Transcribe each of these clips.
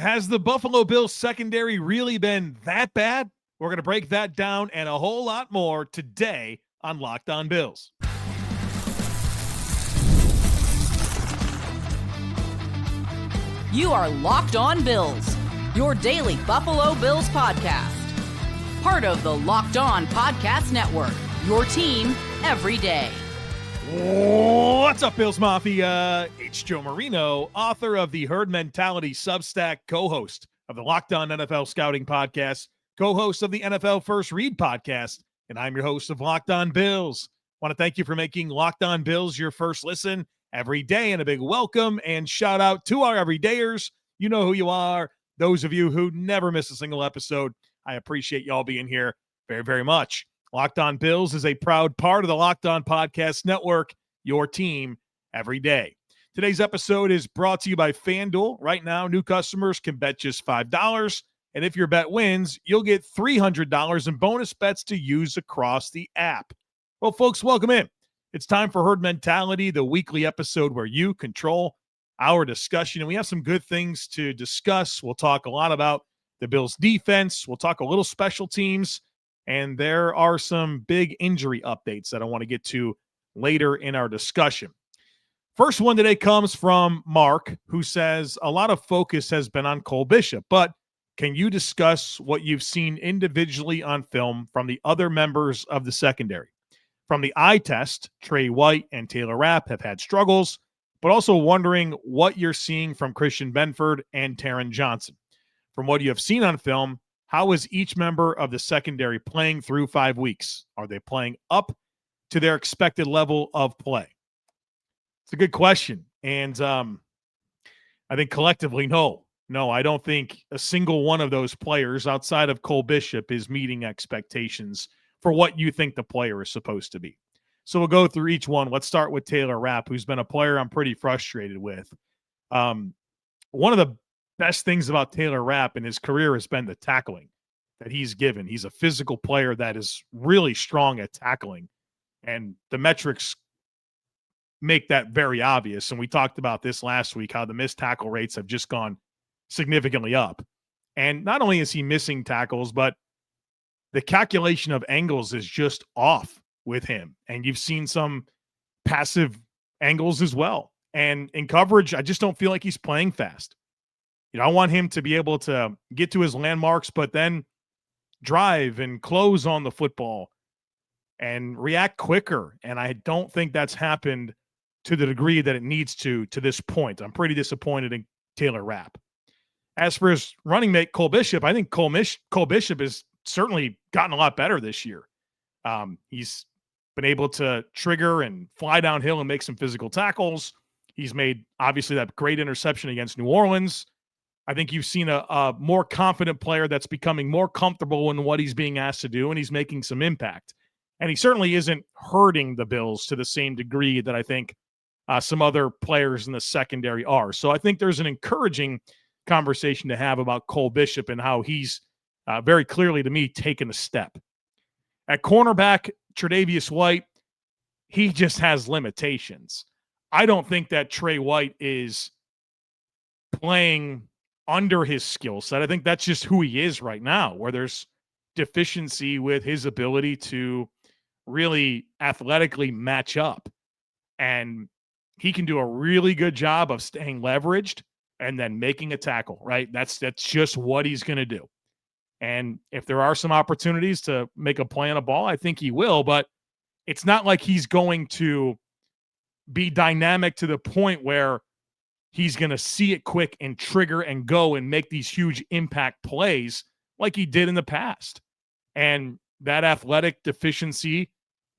Has the Buffalo Bills secondary really been that bad? We're going to break that down and a whole lot more today on Locked On Bills. You are Locked On Bills, your daily Buffalo Bills podcast. Part of the Locked On Podcast Network, your team every day. What's up, Bills Mafia? It's Joe Marino, author of the Herd Mentality Substack, co-host of the Locked On NFL Scouting Podcast, co-host of the NFL First Read Podcast, and I'm your host of Locked On Bills. I want to thank you for making Locked On Bills your first listen every day, and a big welcome and shout out to our everydayers. You know who you are. Those of you who never miss a single episode, I appreciate y'all being here very, very much. Locked On Bills is a proud part of the Locked On Podcast Network, your team every day. Today's episode is brought to you by FanDuel. Right now, new customers can bet just $5, and if your bet wins, you'll get $300 in bonus bets to use across the app. Well, folks, welcome in. It's time for Herd Mentality, the weekly episode where you control our discussion, and we have some good things to discuss. We'll talk a lot about the Bills' defense. We'll talk a little special teams. And there are some big injury updates that I want to get to later in our discussion. First one today comes from Mark, who says a lot of focus has been on Cole Bishop, but can you discuss what you've seen individually on film from the other members of the secondary? From the eye test, Trey White and Taylor Rapp have had struggles, but also wondering what you're seeing from Christian Benford and Taron Johnson. From what you have seen on film, how is each member of the secondary playing through 5 weeks? Are they playing up to their expected level of play? It's a good question. And I think collectively, no. No, I don't think a single one of those players outside of Cole Bishop is meeting expectations for what you think the player is supposed to be. So we'll go through each one. Let's start with Taylor Rapp, who's been a player I'm pretty frustrated with. One of the best things about Taylor Rapp in his career has been the tackling that he's given. He's a physical player that is really strong at tackling, and the metrics make that very obvious. And we talked about this last week, how the missed tackle rates have just gone significantly up. And not only is he missing tackles, but the calculation of angles is just off with him. And you've seen some passive angles as well. And in coverage, I just don't feel like he's playing fast. You know, I want him to be able to get to his landmarks, but then drive and close on the football and react quicker. And I don't think that's happened to the degree that it needs to this point. I'm pretty disappointed in Taylor Rapp. As for his running mate, Cole Bishop, I think Cole Bishop has certainly gotten a lot better this year. He's been able to trigger and fly downhill and make some physical tackles. He's made, obviously, that great interception against New Orleans. I think you've seen a more confident player that's becoming more comfortable in what he's being asked to do, and he's making some impact. And he certainly isn't hurting the Bills to the same degree that I think some other players in the secondary are. So I think there's an encouraging conversation to have about Cole Bishop and how he's very clearly, to me, taken a step. At cornerback, Tre'Davious White, he just has limitations. I don't think that Trey White is playing under his skill set. I think that's just who he is right now, where there's deficiency with his ability to really athletically match up. And he can do a really good job of staying leveraged and then making a tackle, right? That's just what he's going to do. And if there are some opportunities to make a play on a ball, I think he will, but it's not like he's going to be dynamic to the point where he's going to see it quick and trigger and go and make these huge impact plays like he did in the past. And that athletic deficiency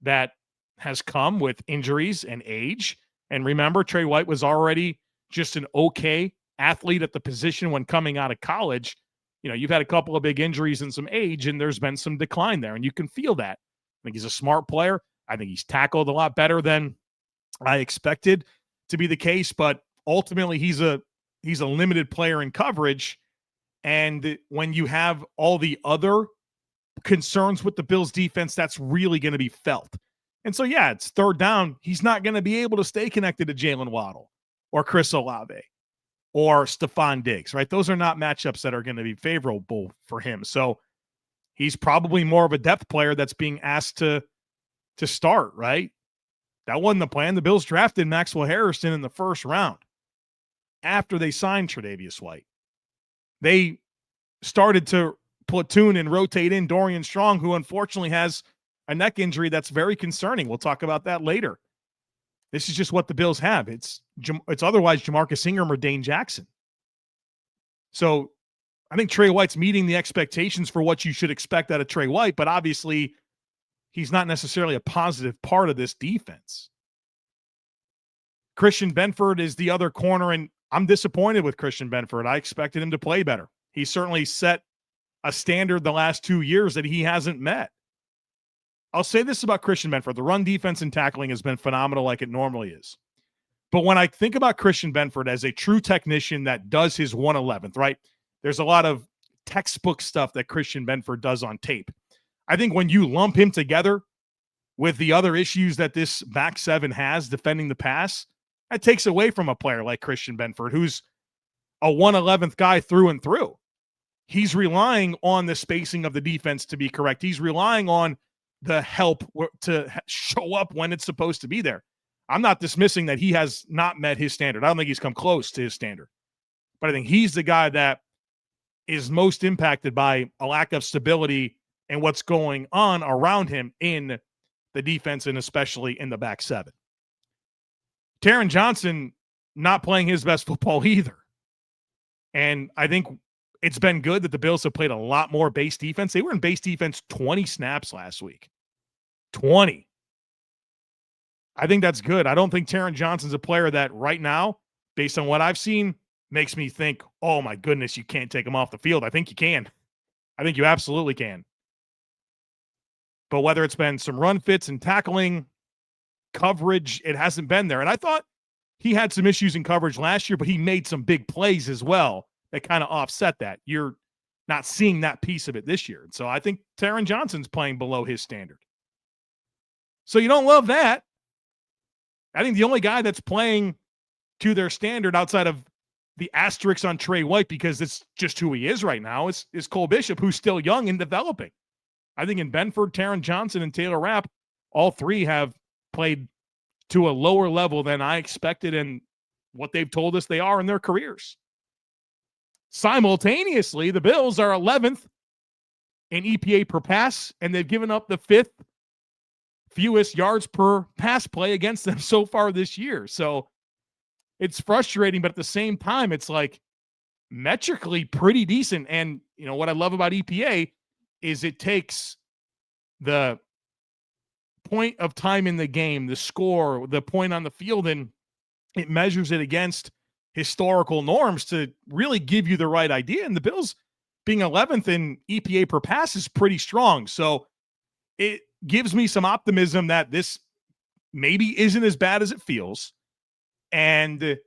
that has come with injuries and age. And remember, Trey White was already just an okay athlete at the position when coming out of college. You know, you've had a couple of big injuries and some age, and there's been some decline there, and you can feel that. I think he's a smart player. I think he's tackled a lot better than I expected to be the case, but ultimately he's a limited player in coverage. And when you have all the other concerns with the Bills defense, that's really going to be felt. And so, yeah, it's third down. He's not going to be able to stay connected to Jalen Waddle or Chris Olave. or Stephon Diggs, right? Those are not matchups that are going to be favorable for him. So he's probably more of a depth player that's being asked to start, right? That wasn't the plan. The Bills drafted Maxwell Haristen in the first round after they signed Tre'Davious White. They started to platoon and rotate in Dorian Strong, who unfortunately has a neck injury that's very concerning. We'll talk about that later. This is just what the Bills have. It's otherwise Jamarcus Ingram or Dane Jackson. So I think Trey White's meeting the expectations for what you should expect out of Trey White, but obviously he's not necessarily a positive part of this defense. Christian Benford is the other corner, and I'm disappointed with Christian Benford. I expected him to play better. He certainly set a standard the last 2 years that he hasn't met. I'll say this about Christian Benford. The run defense and tackling has been phenomenal like it normally is. But when I think about Christian Benford as a true technician that does his 1/11th, right? There's a lot of textbook stuff that Christian Benford does on tape. I think when you lump him together with the other issues that this back seven has defending the pass, that takes away from a player like Christian Benford, who's a 1/11th guy through and through. He's relying on the spacing of the defense to be correct. He's relying on the help to show up when it's supposed to be there. I'm not dismissing that he has not met his standard. I don't think he's come close to his standard. But I think he's the guy that is most impacted by a lack of stability and what's going on around him in the defense and especially in the back seven. Taron Johnson not playing his best football either. And I think it's been good that the Bills have played a lot more base defense. They were in base defense 20 snaps last week. 20. I think that's good. I don't think Taron Johnson's a player that right now, based on what I've seen, makes me think, oh my goodness, you can't take him off the field. I think you can. I think you absolutely can. But whether it's been some run fits and tackling, coverage, it hasn't been there. And I thought he had some issues in coverage last year, but he made some big plays as well that kind of offset that. You're not seeing that piece of it this year. So I think Taron Johnson's playing below his standard. So you don't love that. I think the only guy that's playing to their standard outside of the asterisks on Trey White, because it's just who he is right now, is Cole Bishop, who's still young and developing. I think in Benford, Taron Johnson, and Taylor Rapp, all three have played to a lower level than I expected and what they've told us they are in their careers. Simultaneously, the Bills are 11th in EPA per pass, and they've given up the 5th fewest yards per pass play against them so far this year. So it's frustrating, but at the same time, it's like metrically pretty decent. And, you know, what I love about EPA is it takes the point of time in the game, the score, the point on the field, and it measures it against historical norms to really give you the right idea. And the Bills being 11th in EPA per pass is pretty strong. So it gives me some optimism that this maybe isn't as bad as it feels. And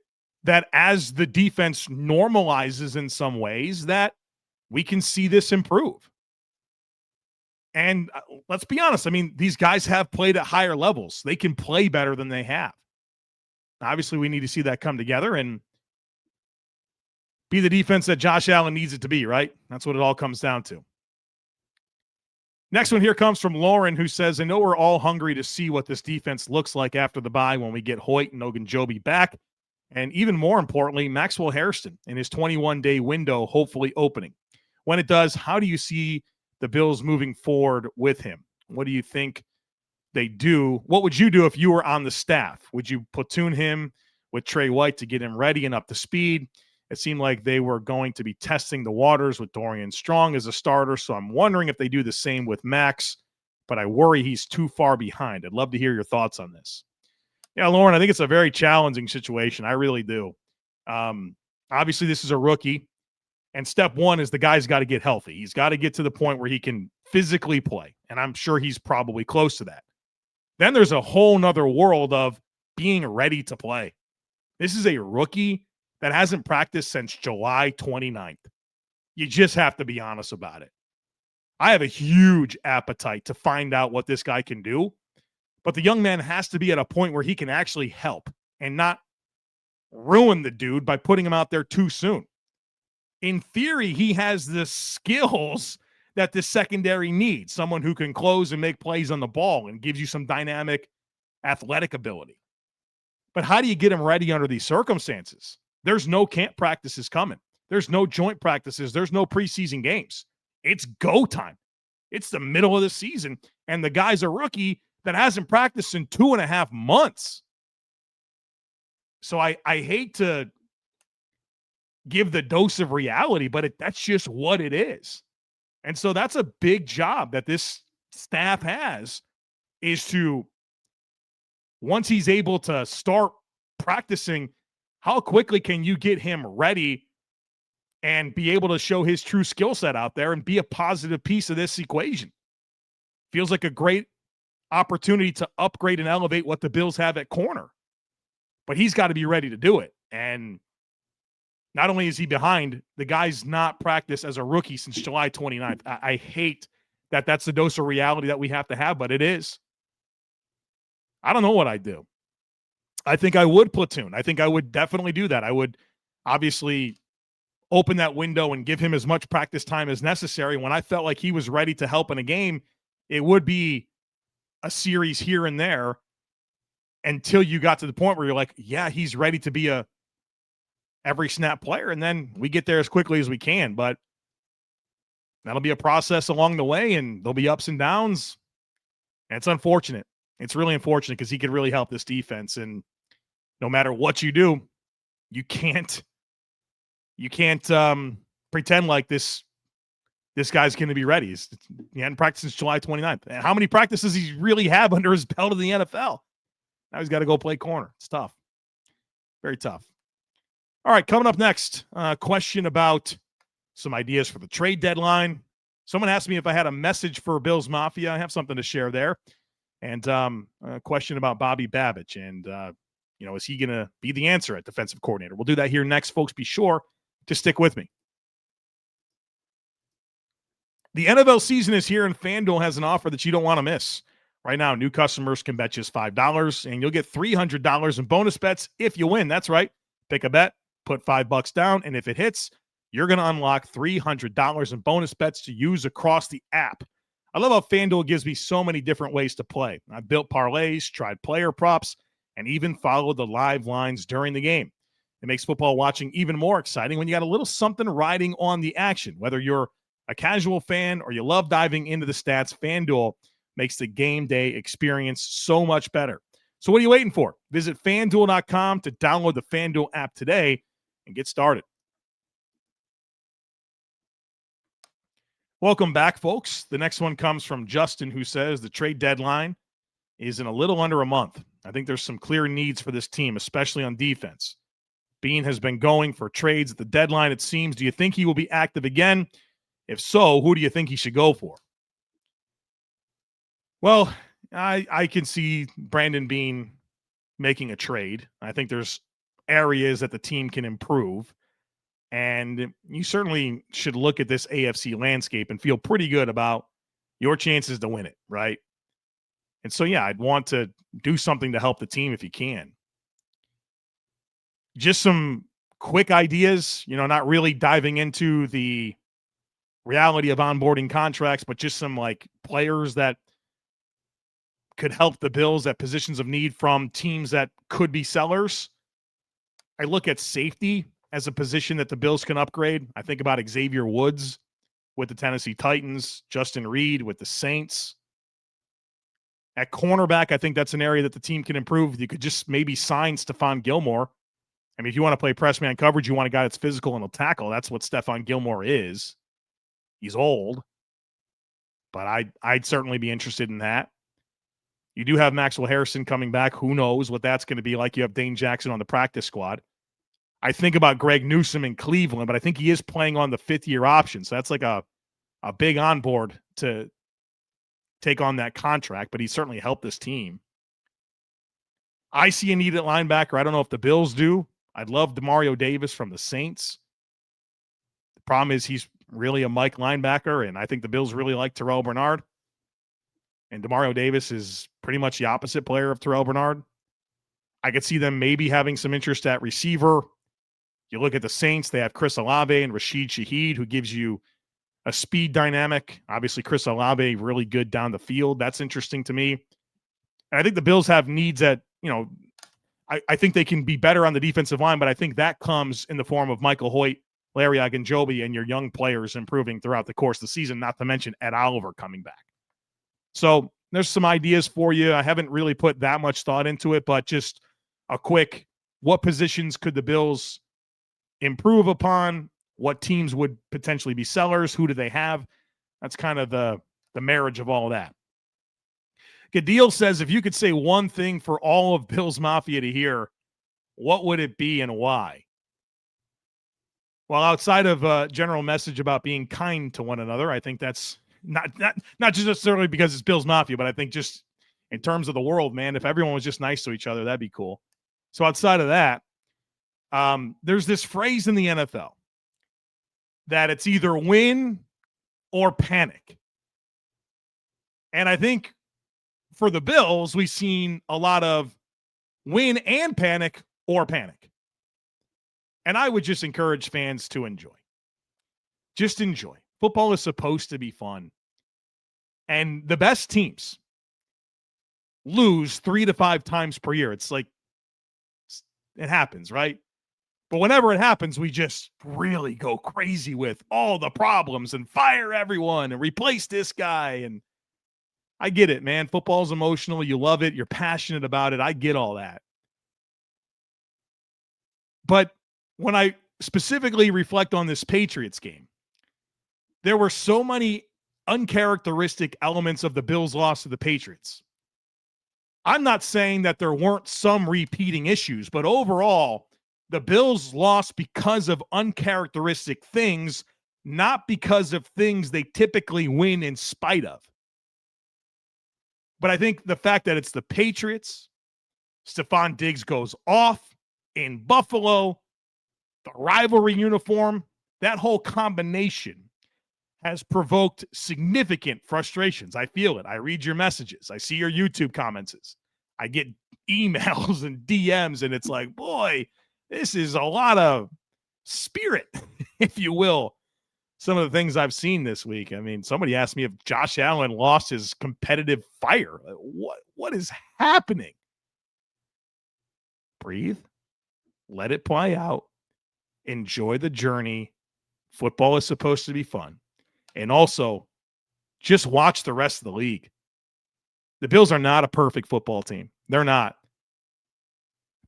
that as the defense normalizes in some ways, that we can see this improve. And let's be honest. I mean, these guys have played at higher levels. They can play better than they have. Obviously, we need to see that come together and be the defense that Josh Allen needs it to be, right? That's what it all comes down to. Next one here comes from Lauren, who says, I know we're all hungry to see what this defense looks like after the bye when we get Hoyt and Ogunjobi back. And even more importantly, Maxwell Haristen in his 21-day window hopefully opening. When it does, how do you see the Bills moving forward with him? What do you think they do? What would you do if you were on the staff? Would you platoon him with Trey White to get him ready and up to speed? It seemed like they were going to be testing the waters with Dorian Strong as a starter, so I'm wondering if they do the same with Max, but I worry he's too far behind. I'd love to hear your thoughts on this. Yeah, Lauren, I think it's a very challenging situation. I really do. Obviously, this is a rookie, and step one is the guy's got to get healthy. He's got to get to the point where he can physically play, and I'm sure he's probably close to that. Then there's a whole nother world of being ready to play. This is a rookie that hasn't practiced since July 29th. You just have to be honest about it. I have a huge appetite to find out what this guy can do, but the young man has to be at a point where he can actually help and not ruin the dude by putting him out there too soon. In theory, he has the skills that the secondary needs, someone who can close and make plays on the ball and gives you some dynamic athletic ability. But how do you get him ready under these circumstances? There's no camp practices coming. There's no joint practices. There's no preseason games. It's go time. It's the middle of the season, and the guy's a rookie that hasn't practiced in 2.5 months. So I hate to give the dose of reality, but that's just what it is. And so that's a big job that this staff has, is to, once he's able to start practicing, how quickly can you get him ready and be able to show his true skill set out there and be a positive piece of this equation? Feels like a great opportunity to upgrade and elevate what the Bills have at corner. But he's got to be ready to do it. And not only is he behind, the guy's not practiced as a rookie since July 29th. I hate that that's the dose of reality that we have to have, but it is. I don't know what I'd do. I think I would platoon. I think I would definitely do that. I would obviously open that window and give him as much practice time as necessary. When I felt like he was ready to help in a game, it would be a series here and there until you got to the point where you're like, yeah, he's ready to be a every snap player. And then we get there as quickly as we can, but that'll be a process along the way, and there'll be ups and downs. And it's unfortunate. It's really unfortunate because he could really help this defense. And no matter what you do, you can't pretend like this guy's going to be ready. He hadn't practiced since July 29th. And how many practices does he really have under his belt in the NFL? Now he's got to go play corner. It's tough. Very tough. All right, coming up next, question about some ideas for the trade deadline. Someone asked me if I had a message for Bills Mafia. I have something to share there. And a question about Bobby Babich. And, is he going to be the answer at defensive coordinator? We'll do that here next, folks. Be sure to stick with me. The NFL season is here, and FanDuel has an offer that you don't want to miss. Right now, new customers can bet just $5, and you'll get $300 in bonus bets if you win. That's right. Pick a bet, put $5 down, and if it hits, you're going to unlock $300 in bonus bets to use across the app. I love how FanDuel gives me so many different ways to play. I've built parlays, tried player props, and even followed the live lines during the game. It makes football watching even more exciting when you got a little something riding on the action. Whether you're a casual fan or you love diving into the stats, FanDuel makes the game day experience so much better. So what are you waiting for? Visit FanDuel.com to download the FanDuel app today and get started. Welcome back, folks. The next one comes from Justin, who says the trade deadline is in a little under a month. I think there's some clear needs for this team, especially on defense. Bean has been going for trades at the deadline, it seems. Do you think he will be active again? If so, who do you think he should go for? Well, I can see Brandon Bean making a trade. I think there's areas that the team can improve. And you certainly should look at this AFC landscape and feel pretty good about your chances to win it, right? And so, yeah, I'd want to do something to help the team if you can. Just some quick ideas, not really diving into the reality of onboarding contracts, but just some players that could help the Bills at positions of need from teams that could be sellers. I look at safety as a position that the Bills can upgrade. I think about Xavier Woods with the Tennessee Titans, Justin Reed with the Saints. At cornerback, I think that's an area that the team can improve. You could just maybe sign Stephon Gilmore. I mean, if you want to play press man coverage, you want a guy that's physical and will tackle. That's what Stephon Gilmore is. He's old, but I'd certainly be interested in that. You do have Maxwell Haristen coming back. Who knows what that's going to be like? You have Dane Jackson on the practice squad. I think about Greg Newsome in Cleveland, but I think he is playing on the fifth-year option. So that's like a big onboard to take on that contract, but he certainly helped this team. I see a need at linebacker. I don't know if the Bills do. I'd love Demario Davis from the Saints. The problem is he's really a Mike linebacker, and I think the Bills really like Terrell Bernard. And Demario Davis is pretty much the opposite player of Terrell Bernard. I could see them maybe having some interest at receiver. You look at the Saints, they have Chris Olave and Rashid Shaheed, who gives you a speed dynamic. Obviously, Chris Olave, really good down the field. That's interesting to me. And I think the Bills have needs at, I think they can be better on the defensive line, but I think that comes in the form of Michael Hoyt, Larry Ogunjobi, and your young players improving throughout the course of the season, not to mention Ed Oliver coming back. So there's some ideas for you. I haven't really put that much thought into it, but just a quick, what positions could the Bills improve upon? What teams would potentially be sellers? Who do they have? That's kind of the marriage of all that. Gadil says, if you could say one thing for all of Bills Mafia to hear, what would it be and why? Well, outside of a general message about being kind to one another, I think that's not just necessarily because it's Bills Mafia, but I think just in terms of the world, man, if everyone was just nice to each other, that'd be cool. So outside of that, there's this phrase in the NFL that it's either win or panic. And I think for the Bills, we've seen a lot of win and panic or panic. And I would just encourage fans to enjoy. Just enjoy. Football is supposed to be fun. And the best teams lose 3 to 5 times per year. It's like, it happens, right? But whenever it happens, we just really go crazy with all the problems and fire everyone and replace this guy. And I get it, man. Football's emotional. You love it. You're passionate about it. I get all that. But when I specifically reflect on this Patriots game, there were so many uncharacteristic elements of the Bills' loss to the Patriots. I'm not saying that there weren't some repeating issues, but overall, the Bills lost because of uncharacteristic things, not because of things they typically win in spite of. But I think the fact that it's the Patriots, Stephon Diggs goes off in Buffalo, the rivalry uniform, that whole combination has provoked significant frustrations. I feel it. I read your messages. I see your YouTube comments. I get emails and DMs, and it's like, boy, this is a lot of spirit, if you will. Some of the things I've seen this week. I mean, somebody asked me if Josh Allen lost his competitive fire. What is happening? Breathe. Let it play out. Enjoy the journey. Football is supposed to be fun. And also, just watch the rest of the league. The Bills are not a perfect football team. They're not.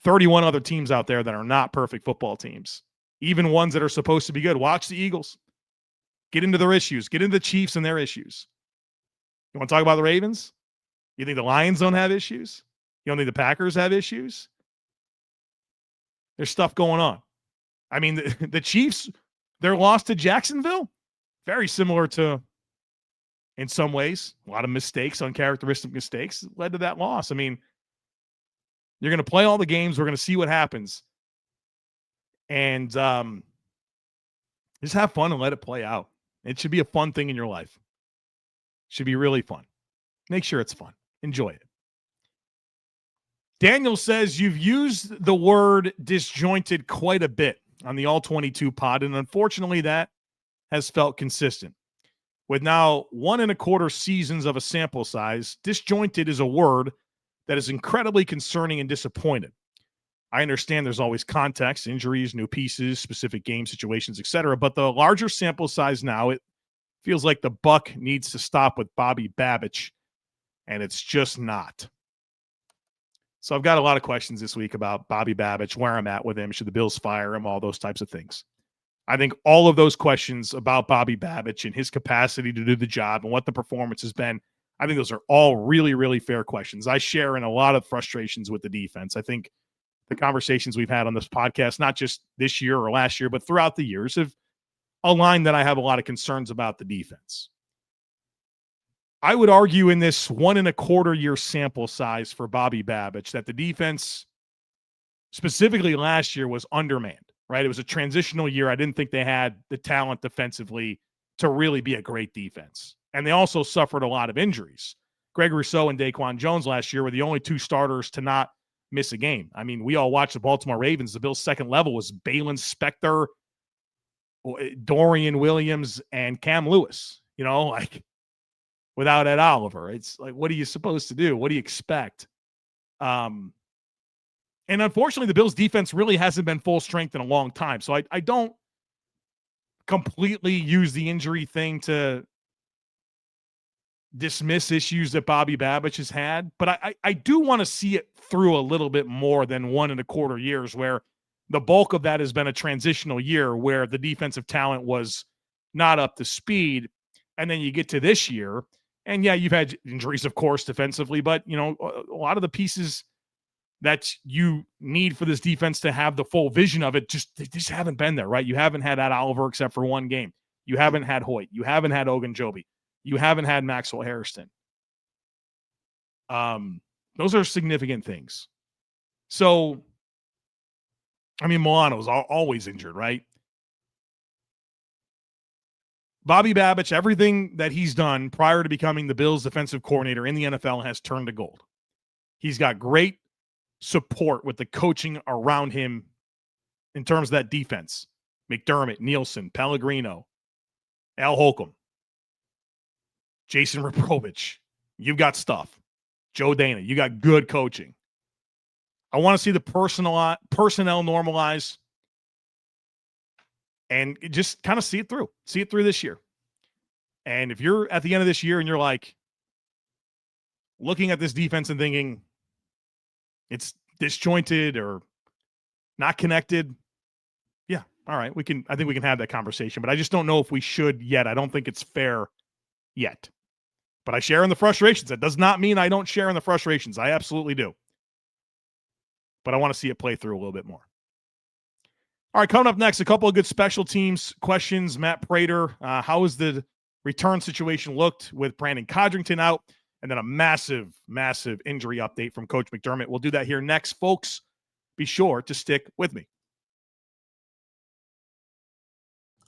31 other teams out there that are not perfect football teams. Even ones that are supposed to be good. Watch the Eagles. Get into their issues. Get into the Chiefs and their issues. You want to talk about the Ravens? You think the Lions don't have issues? You don't think the Packers have issues? There's stuff going on. I mean, the Chiefs, their loss to Jacksonville, very similar to, in some ways, a lot of mistakes, uncharacteristic mistakes led to that loss. I mean, you're going to play all the games. We're going to see what happens. And just have fun and let it play out. It should be a fun thing in your life. It should be really fun. Make sure it's fun. Enjoy it. Daniel says you've used the word disjointed quite a bit on the All 22 pod, and unfortunately that has felt consistent. With now 1 1/4 seasons of a sample size, disjointed is a word that is incredibly concerning and disappointing. I understand there's always context, injuries, new pieces, specific game situations, etc. But the larger sample size now, it feels like the buck needs to stop with Bobby Babich, and it's just not. So I've got a lot of questions this week about Bobby Babich, where I'm at with him, should the Bills fire him, all those types of things. I think all of those questions about Bobby Babich and his capacity to do the job and what the performance has been, I think those are all really, really fair questions. I share in a lot of frustrations with the defense. I think the conversations we've had on this podcast, not just this year or last year, but throughout the years, have aligned that I have a lot of concerns about the defense. I would argue in this 1 1/4 year sample size for Bobby Babich that the defense, specifically last year, was undermanned, right? It was a transitional year. I didn't think they had the talent defensively to really be a great defense. And they also suffered a lot of injuries. Greg Rousseau and Daquan Jones last year were the only 2 starters to not miss a game. I mean, we all watched the Baltimore Ravens. The Bills' second level was Balin Spector, Dorian Williams, and Cam Lewis. Without Ed Oliver, it's like, what are you supposed to do? What do you expect? And unfortunately, the Bills' defense really hasn't been full strength in a long time. So I don't completely use the injury thing to dismiss issues that Bobby Babich has had, but I do want to see it through a little bit more than 1.25 years, where the bulk of that has been a transitional year where the defensive talent was not up to speed. And then you get to this year, and yeah, you've had injuries, of course, defensively, but a lot of the pieces that you need for this defense to have the full vision of it, they just haven't been there, right? You haven't had that Oliver except for one game. You haven't had Hoyt. You haven't had Ogunjobi. You haven't had Maxwell Haristen. Those are significant things. So, I mean, Milano's always injured, right? Bobby Babich, everything that he's done prior to becoming the Bills' defensive coordinator in the NFL has turned to gold. He's got great support with the coaching around him in terms of that defense. McDermott, Nielsen, Pellegrino, Al Holcomb, Jason Raprovich. You've got stuff. Joe Dana, you got good coaching. I want to see the personnel normalize and just kind of see it through. See it through this year. And if you're at the end of this year and you're like looking at this defense and thinking it's disjointed or not connected, yeah, all right, I think we can have that conversation, but I just don't know if we should yet. I don't think it's fair yet. But I share in the frustrations. That does not mean I don't share in the frustrations. I absolutely do. But I want to see it play through a little bit more. All right, coming up next, a couple of good special teams questions. Matt Prater, how has the return situation looked with Brandon Codrington out? And then a massive, massive injury update from Coach McDermott. We'll do that here next, folks. Be sure to stick with me.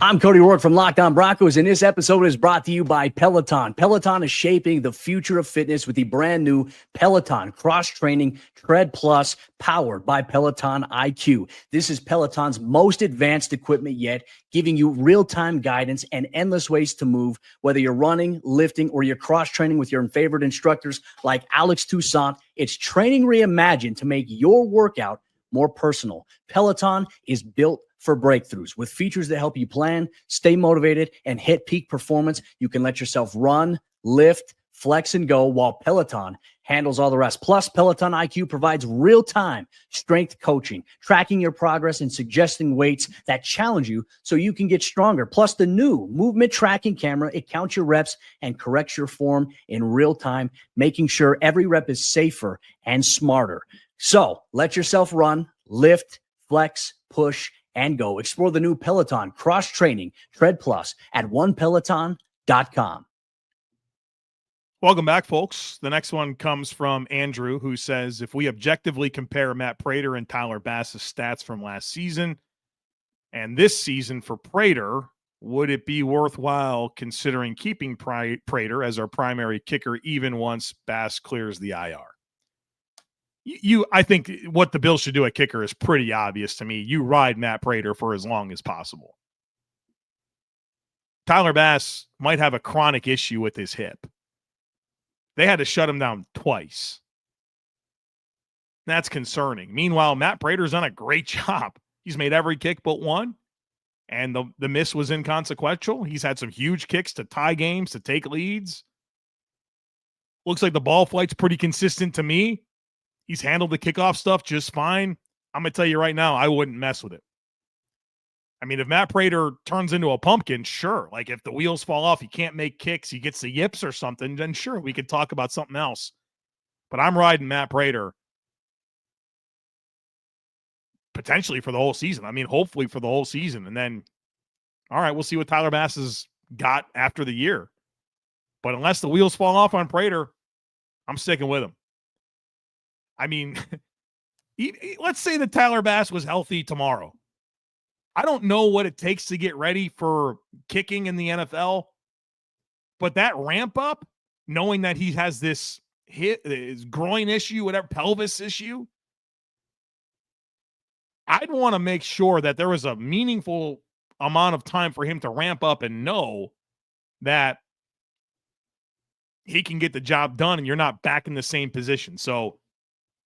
I'm Cody Rourke from Locked On Broncos, and this episode is brought to you by Peloton. Peloton is shaping the future of fitness with the brand new Peloton Cross-Training Tread Plus, powered by Peloton IQ. This is Peloton's most advanced equipment yet, giving you real-time guidance and endless ways to move, whether you're running, lifting, or you're cross-training with your favorite instructors like Alex Toussaint. It's training reimagined to make your workout more personal. Peloton is built for breakthroughs with features that help you plan, stay motivated, and hit peak performance. You can let yourself run, lift, flex, and go while Peloton handles all the rest. Plus, Peloton IQ provides real-time strength coaching, tracking your progress and suggesting weights that challenge you so you can get stronger. Plus, the new movement tracking camera, it counts your reps and corrects your form in real time, making sure every rep is safer and smarter. So let yourself run, lift, flex, push, and go. Explore the new Peloton Cross-Training Tread Plus at onepeloton.com. Welcome back, folks. The next one comes from Andrew, who says, if we objectively compare Matt Prater and Tyler Bass's stats from last season and this season for Prater, would it be worthwhile considering keeping Prater as our primary kicker even once Bass clears the IR? I think what the Bills should do at kicker is pretty obvious to me. You ride Matt Prater for as long as possible. Tyler Bass might have a chronic issue with his hip. They had to shut him down twice. That's concerning. Meanwhile, Matt Prater's done a great job. He's made every kick but one, and the miss was inconsequential. He's had some huge kicks to tie games, to take leads. Looks like the ball flight's pretty consistent to me. He's handled the kickoff stuff just fine. I'm going to tell you right now, I wouldn't mess with it. I mean, if Matt Prater turns into a pumpkin, sure. Like if the wheels fall off, he can't make kicks, he gets the yips or something, then sure, we could talk about something else. But I'm riding Matt Prater potentially for the whole season. I mean, hopefully for the whole season. And then, all right, we'll see what Tyler Bass has got after the year. But unless the wheels fall off on Prater, I'm sticking with him. I mean, let's say that Tyler Bass was healthy tomorrow. I don't know what it takes to get ready for kicking in the NFL, but that ramp up, knowing that he has this his groin issue, whatever, pelvis issue, I'd want to make sure that there was a meaningful amount of time for him to ramp up and know that he can get the job done and you're not back in the same position. So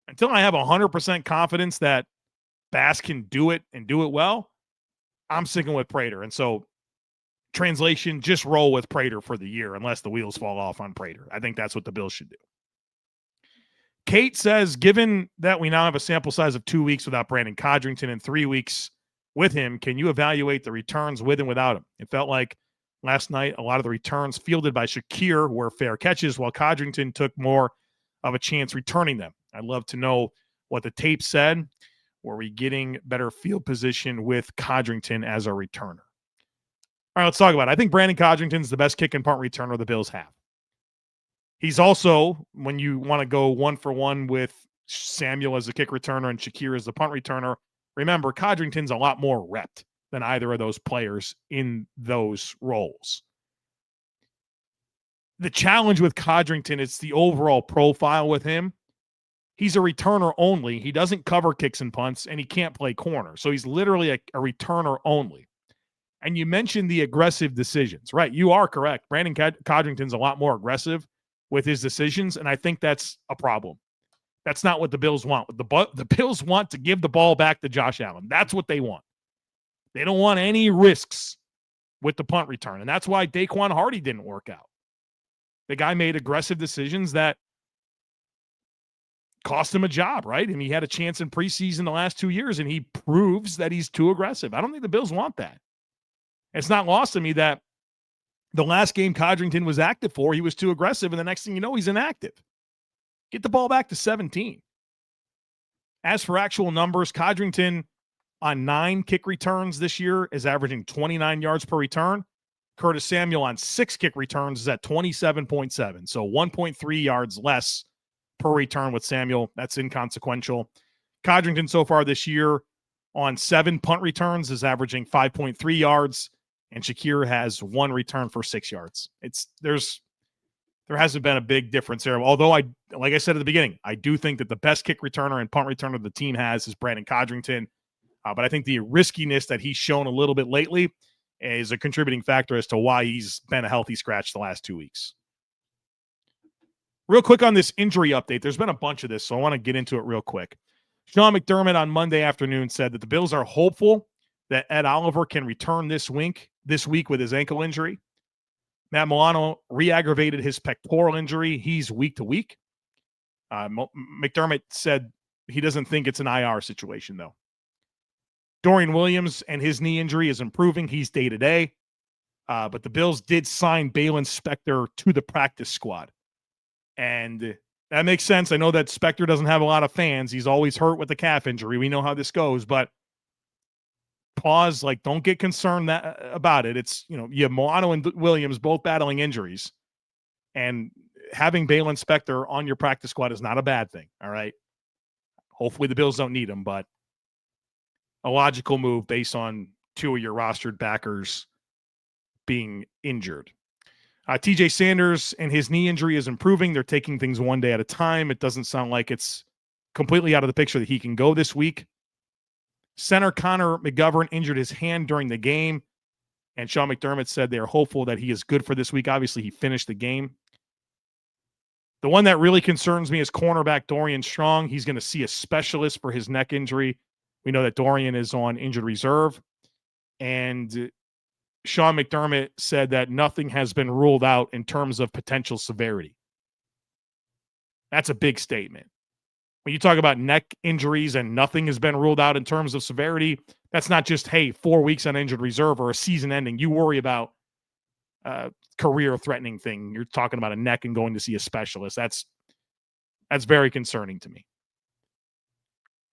until I have 100% confidence that Bass can do it and do it well, I'm sticking with Prater. And so translation, just roll with Prater for the year unless the wheels fall off on Prater. I think that's what the Bills should do. Kate says, given that we now have a sample size of 2 weeks without Brandon Codrington and 3 weeks with him, can you evaluate the returns with and without him? It felt like last night a lot of the returns fielded by Shakir were fair catches, while Codrington took more of a chance returning them. I'd love to know what the tape said. Were we getting better field position with Codrington as a returner? All right, let's talk about it. I think Brandon Codrington's the best kick and punt returner the Bills have. He's also, when you want to go 1-for-1 with Samuel as the kick returner and Shakir as the punt returner, remember, Codrington's a lot more repped than either of those players in those roles. The challenge with Codrington is the overall profile with him. He's a returner only. He doesn't cover kicks and punts, and he can't play corner. So he's literally a returner only. And you mentioned the aggressive decisions, right? You are correct. Brandon Codrington's a lot more aggressive with his decisions, and I think that's a problem. That's not what the Bills want. The Bills want to give the ball back to Josh Allen. That's what they want. They don't want any risks with the punt return, and that's why Daquan Hardy didn't work out. The guy made aggressive decisions that cost him a job, right? And he had a chance in preseason the last 2 years, and he proves that he's too aggressive. I don't think the Bills want that. It's not lost to me that the last game Codrington was active for, he was too aggressive, and the next thing you know, he's inactive. Get the ball back to 17. As for actual numbers, Codrington on 9 kick returns this year is averaging 29 yards per return. Curtis Samuel on 6 kick returns is at 27.7, so 1.3 yards less per return with Samuel. That's inconsequential. Codrington so far this year on 7 punt returns is averaging 5.3 yards, and Shakir has 1 return for 6 yards. There hasn't been a big difference there. Although like I said at the beginning, I do think that the best kick returner and punt returner the team has is Brandon Codrington. But I think the riskiness that he's shown a little bit lately is a contributing factor as to why he's been a healthy scratch the last 2 weeks. Real quick on this injury update, there's been a bunch of this, so I want to get into it real quick. Sean McDermott on Monday afternoon said that the Bills are hopeful that Ed Oliver can return this week with his ankle injury. Matt Milano re-aggravated his pectoral injury. He's week to week. McDermott said he doesn't think it's an IR situation, though. Dorian Williams and his knee injury is improving. He's day-to-day. But the Bills did sign Balin Spector to the practice squad. And that makes sense. I know that Spector doesn't have a lot of fans. He's always hurt with the calf injury. We know how this goes, but pause, don't get concerned about it. It's, you have Milano and Williams both battling injuries, and having Balin Spector on your practice squad is not a bad thing. All right. Hopefully the Bills don't need him, but a logical move based on 2 of your rostered backers being injured. TJ Sanders and his knee injury is improving. They're taking things one day at a time. It doesn't sound like it's completely out of the picture that he can go this week. Center Connor McGovern injured his hand during the game, and Sean McDermott said they're hopeful that he is good for this week. Obviously, he finished the game. The one that really concerns me is cornerback Dorian Strong. He's going to see a specialist for his neck injury. We know that Dorian is on injured reserve, and Sean McDermott said that nothing has been ruled out in terms of potential severity. That's a big statement. When you talk about neck injuries and nothing has been ruled out in terms of severity, that's not just, 4 weeks on injured reserve or a season ending. You worry about a career-threatening thing. You're talking about a neck and going to see a specialist. That's very concerning to me.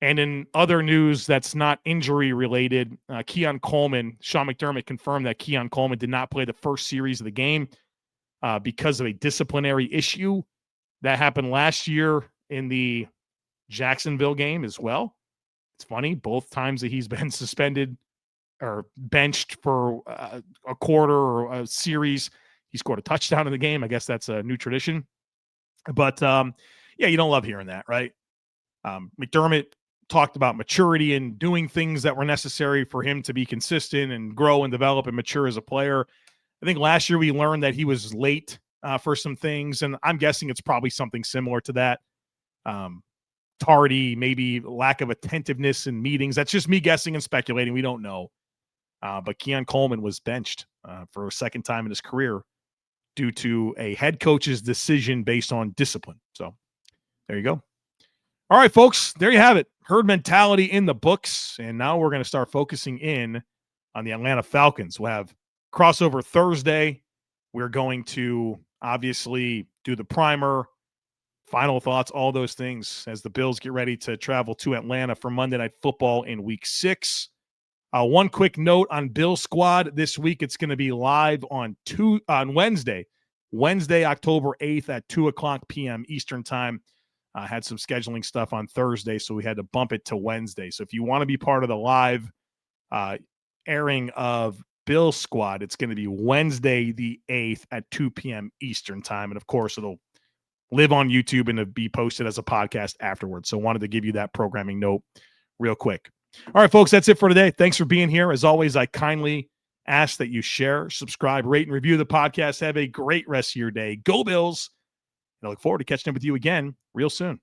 And in other news that's not injury-related, Keon Coleman, Sean McDermott confirmed that Keon Coleman did not play the first series of the game because of a disciplinary issue that happened last year in the Jacksonville game as well. It's funny, both times that he's been suspended or benched for a quarter or a series, he scored a touchdown in the game. I guess that's a new tradition. But, you don't love hearing that, right? McDermott talked about maturity and doing things that were necessary for him to be consistent and grow and develop and mature as a player. I think last year we learned that he was late for some things, and I'm guessing it's probably something similar to that. Tardy, maybe lack of attentiveness in meetings. That's just me guessing and speculating. We don't know. But Keon Coleman was benched for a second time in his career due to a head coach's decision based on discipline. So there you go. All right, folks, there you have it. Herd mentality in the books. And now we're going to start focusing in on the Atlanta Falcons. We'll have crossover Thursday. We're going to obviously do the primer, final thoughts, all those things as the Bills get ready to travel to Atlanta for Monday Night Football in Week 6. One quick note on Bill Squad this week. It's going to be live on Wednesday, October 8th at 2:00 p.m. Eastern Time. Had some scheduling stuff on Thursday, so we had to bump it to Wednesday. So if you want to be part of the live airing of Bill Squad, it's going to be Wednesday the 8th at 2 p.m. Eastern Time. And, of course, it'll live on YouTube and it'll be posted as a podcast afterwards. So wanted to give you that programming note real quick. All right, folks, that's it for today. Thanks for being here. As always, I kindly ask that you share, subscribe, rate, and review the podcast. Have a great rest of your day. Go Bills. And I look forward to catching up with you again real soon.